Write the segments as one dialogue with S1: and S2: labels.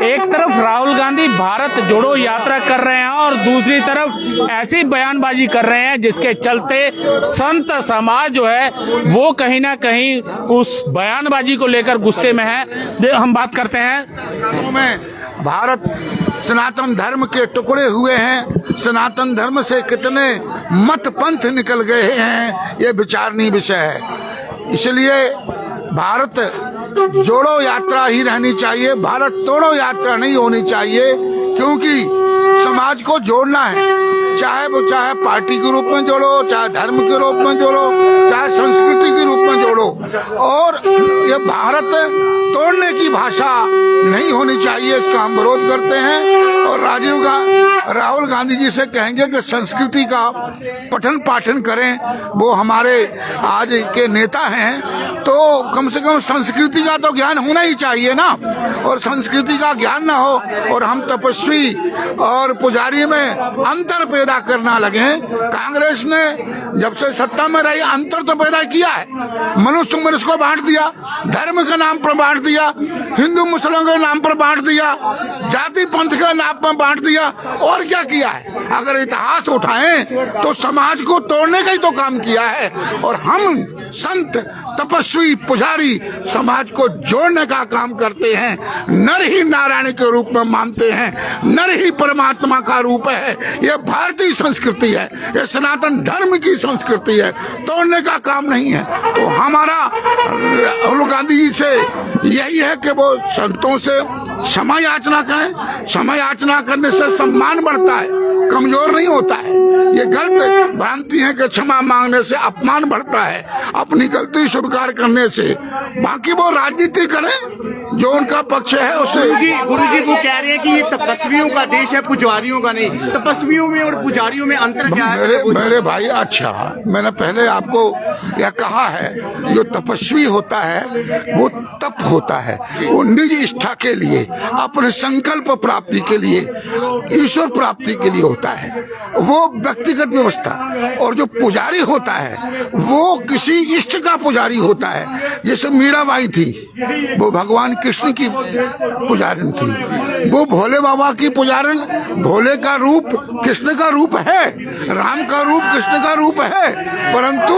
S1: एक तरफ राहुल गांधी भारत जोड़ो यात्रा कर रहे हैं और दूसरी तरफ ऐसी बयानबाजी कर रहे हैं जिसके चलते संत समाज जो है वो कहीं ना कहीं उस बयानबाजी को लेकर गुस्से में है। हम बात करते हैं
S2: में भारत सनातन धर्म के टुकड़े हुए हैं, सनातन धर्म से कितने मत पंथ निकल गए हैं, ये विचारणीय विषय है। इसलिए भारत जोड़ो यात्रा ही रहनी चाहिए, भारत तोड़ो यात्रा नहीं होनी चाहिए, क्योंकि समाज को जोड़ना है। चाहे पार्टी के रूप में जोड़ो, चाहे धर्म के रूप में जोड़ो, चाहे संस्कृति के रूप में जोड़ो, और ये भारत तोड़ने की भाषा नहीं होनी चाहिए। इसका हम विरोध करते हैं और राहुल गांधी जी से कहेंगे कि संस्कृति का पठन पाठन करें। वो हमारे आज के नेता हैं, तो कम से कम संस्कृति का तो ज्ञान होना ही चाहिए ना। और संस्कृति का ज्ञान ना हो और हम तपस्वी और पुजारी में अंतर पैदा करना लगे। कांग्रेस ने जब से सत्ता में रही अंतर तो पैदा किया है। मनुष्य को बांट दिया, धर्म के नाम पर बांट दिया, हिंदू मुस्लिम के नाम पर बांट दिया, जाति पंथ के नाम पर बांट दिया, और क्या किया है? अगर इतिहास उठाएं तो समाज को तोड़ने का ही तो काम किया है। और हम संत तपस्वी पुजारी समाज को जोड़ने का काम करते हैं। नर ही नारायण के रूप में मानते हैं, नर ही परमात्मा का रूप है। ये भारतीय संस्कृति है, ये सनातन धर्म की संस्कृति है, तोड़ने का काम नहीं है। तो हमारा राहुल गांधी जी से यही है कि वो संतों से क्षमा याचना करें। क्षमा याचना करने से सम्मान बढ़ता है, कमजोर नहीं होता है। ये गलत भ्रांति है कि क्षमा मांगने से अपमान बढ़ता है, अपनी गलती स्वीकार करने से। बाकी वो राजनीति करें, जो उनका पक्ष है उसे।
S3: गुरुजी वो कह रहे हैं कि ये तपस्वियों का देश है, पुजारियों का नहीं। तपस्वियों में और पुजारियों में अंतर क्या है?
S2: मेरे भाई, अच्छा, मैंने पहले आपको यह कहा है, जो तपस्वी होता है वो तप होता है, वो निज इष्टा के लिए, अपने संकल्प प्राप्ति के लिए, ईश्वर प्राप्ति के लिए होता है, वो व्यक्तिगत व्यवस्था। और जो पुजारी होता है वो किसी इष्ट का पुजारी होता है। जैसे मीराबाई थी, वो भगवान कृष्ण की पुजारिन थी, वो भोले बाबा की पुजारिन। भोले का रूप कृष्ण का रूप है, राम का रूप कृष्ण का रूप है, परंतु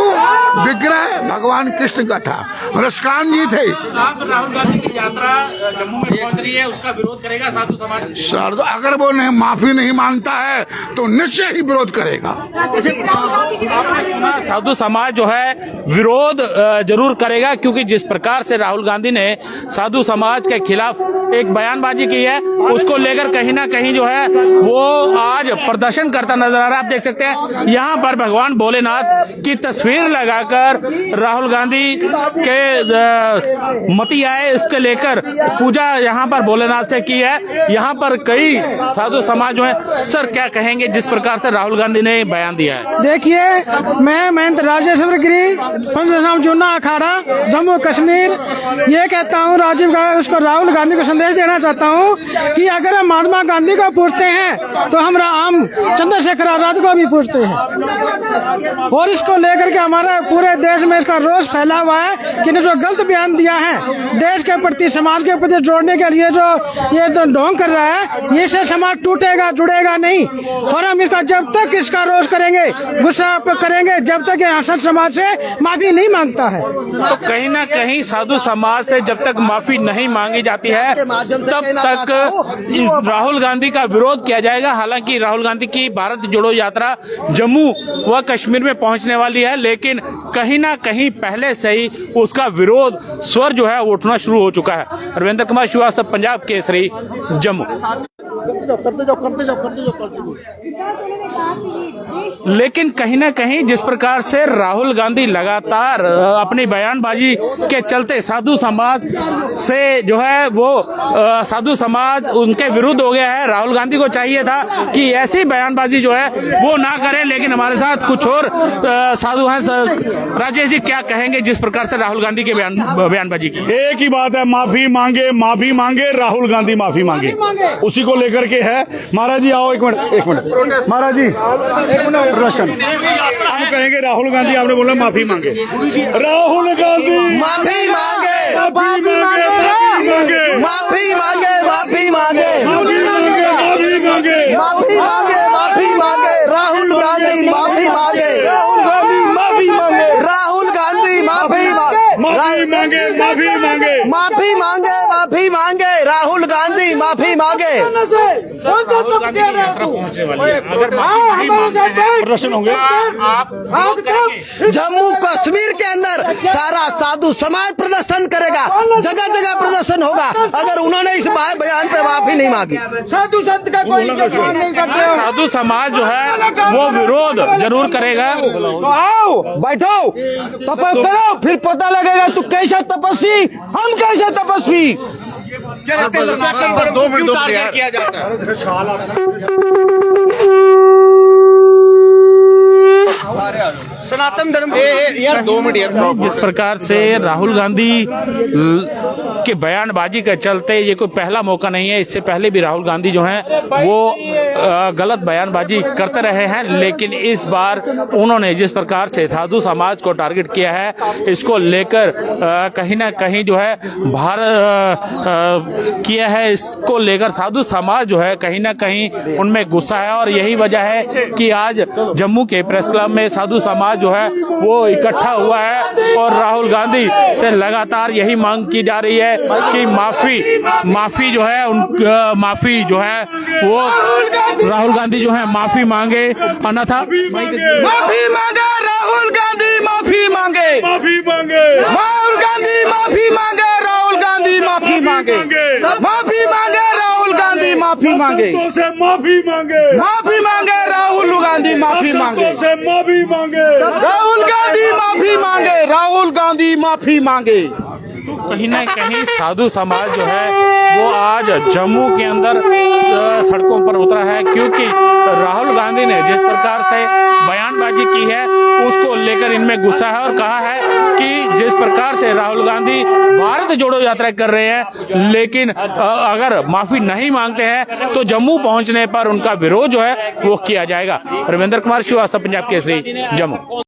S2: विग्रह भगवान कृष्ण का था। रसकान जी थे।
S1: राहुल गांधी की यात्रा जम्मू में पहुंच रही है, उसका विरोध करेगा साधु समाज?
S2: अगर वो माफी नहीं मांगता है तो निश्चय ही विरोध करेगा।
S1: साधु समाज जो है विरोध जरूर करेगा, क्योंकि जिस प्रकार से राहुल गांधी ने साधु समाज के खिलाफ एक बयानबाजी की है, उसको लेकर कहीं ना कहीं जो है वो आज प्रदर्शन करता नजर आ रहा है। आप देख सकते हैं यहाँ पर भगवान भोलेनाथ की तस्वीर लगाकर राहुल गांधी के मती आए, इसके लेकर पूजा यहाँ पर भोलेनाथ से की है। यहाँ पर कई साधु समाज जो है, सर क्या कहेंगे जिस प्रकार से राहुल गांधी ने बयान दिया है?
S4: देखिए, मैं महंत राजेश्वर गिरी पंचनाम चुना अखाड़ा जम्मू कश्मीर ये कहता हूँ, राहुल गांधी को संदेश देना चाहता हूँ कि अगर हम महात्मा गांधी को पूछते हैं तो हम चंद्रशेखर आजाद को भी पूछते हैं। और इसको लेकर के हमारे पूरे देश में इसका रोष फैला हुआ है कि जो गलत बयान दिया है, देश के प्रति समाज के प्रति जोड़ने के लिए जो ये ढोंग कर रहा है, इससे समाज टूटेगा, जुड़ेगा नहीं। और हम इसका जब तक इसका रोष करेंगे, गुस्सा करेंगे, जब तक संत समाज से माफी नहीं मांगता है।
S1: तो कहीं ना कहीं साधु समाज से जब तक माफी नहीं मांगी जाती है तब तक इस राहुल गांधी का विरोध किया जाएगा। हालांकि राहुल गांधी की भारत जोड़ो यात्रा जम्मू व कश्मीर में पहुंचने वाली है, लेकिन कहीं ना कहीं पहले से ही उसका विरोध स्वर जो है उठना शुरू हो चुका है। रविंद्र कुमार श्रीवास्तव, पंजाब केसरी, जम्मू। लेकिन कहीं ना कहीं जिस प्रकार से राहुल गांधी लगातार अपनी बयानबाजी के चलते साधु समाज से जो है वो साधु समाज उनके विरुद्ध हो गया है। राहुल गांधी को चाहिए था कि ऐसी बयानबाजी जो है वो ना करें, लेकिन हमारे साथ कुछ और साधु हैं। राजेश जी, क्या कहेंगे जिस प्रकार से राहुल गांधी की बयानबाजी की?
S5: एक ही बात है, माफी मांगे राहुल गांधी माफी मांगे, उसी को लेकर के है। महाराज जी आओ, एक मिनट महाराज जी, एक मिनट प्रश्न हम कहेंगे। राहुल गांधी आपने बोला माफी मांगे, राहुल गांधी
S6: माफी मांगे,
S5: माफी मांगे,
S6: माफी मांगे, माफी माफी मांगे,
S5: माफी मांगे,
S6: माफी मांगे, माफी मांगे, राहुल गांधी माफी मांगे, राहुल गांधी माफी मांगे, राहुल गांधी माफी
S5: माफी मांगे, माफी मांगे,
S6: माफी मांगे, माफी मांगे, राहुल गांधी माफी मांगे।
S1: राहुल गांधी की यात्रा पहुंचने वाली है, अगर माफी नहीं मांगते हैं
S5: प्रदर्शन होंगे।
S1: आप विरोध करेंगे।
S6: जम्मू कश्मीर के अंदर सारा साधु समाज प्रदर्शन करेगा, जगह जगह प्रदर्शन होगा अगर उन्होंने इस बयान पे माफी नहीं मांगी।
S4: साधु संत का कोई सम्मान नहीं करते हो।
S1: साधु समाज जो है वो विरोध जरूर करेगा।
S6: आओ बैठो, तपस्या करो, फिर पता लगेगा तू कैसा तपस्वी, हम कैसे तपस्वी।
S3: सनातन पर 2 मिनट टारगेट किया जाता है। सनातन धर्म यार 2 मिनट यार।
S1: जिस प्रकार से राहुल गांधी के बयानबाजी के चलते ये कोई पहला मौका नहीं है, इससे पहले भी राहुल गांधी जो हैं वो गलत बयानबाजी करते रहे हैं, लेकिन इस बार उन्होंने जिस प्रकार से साधु समाज को टारगेट किया है, इसको लेकर कहीं ना कहीं जो है किया है, इसको लेकर साधु समाज जो है कहीं ना कहीं उनमें गुस्सा है। और यही वजह है कि आज जम्मू के प्रेस क्लब में साधु समाज जो है वो इकट्ठा हुआ है और राहुल गांधी से लगातार यही मांग की जा रही है कि माफी जो है माफी जो है वो राहुल गांधी जो है माफी मांगे, अन्यथा
S6: माफी मांगे, राहुल गांधी माफी मांगे,
S5: माफी मांगे,
S6: राहुल गांधी माफी मांगे, राहुल गांधी माफी मांगे, माफी मांगे, राहुल गांधी माफी मांगे,
S5: से माफी मांगे,
S6: माफी मांगे, राहुल गांधी माफी मांगे,
S5: से माफी मांगे,
S6: राहुल गांधी माफी मांगे, राहुल गांधी माफी मांगे।
S1: कहीं ना कहीं साधु समाज जो है वो आज जम्मू के अंदर सड़कों पर उतरा है, क्योंकि राहुल गांधी ने जिस प्रकार से बयानबाजी की है उसको लेकर इनमें गुस्सा है और कहा है कि जिस प्रकार से राहुल गांधी भारत जोड़ो यात्रा कर रहे हैं, लेकिन अगर माफी नहीं मांगते हैं तो जम्मू पहुंचने पर उनका विरोध जो है वो किया जाएगा। रविंद्र कुमार श्रीवास्तव, पंजाब केसरी, जम्मू।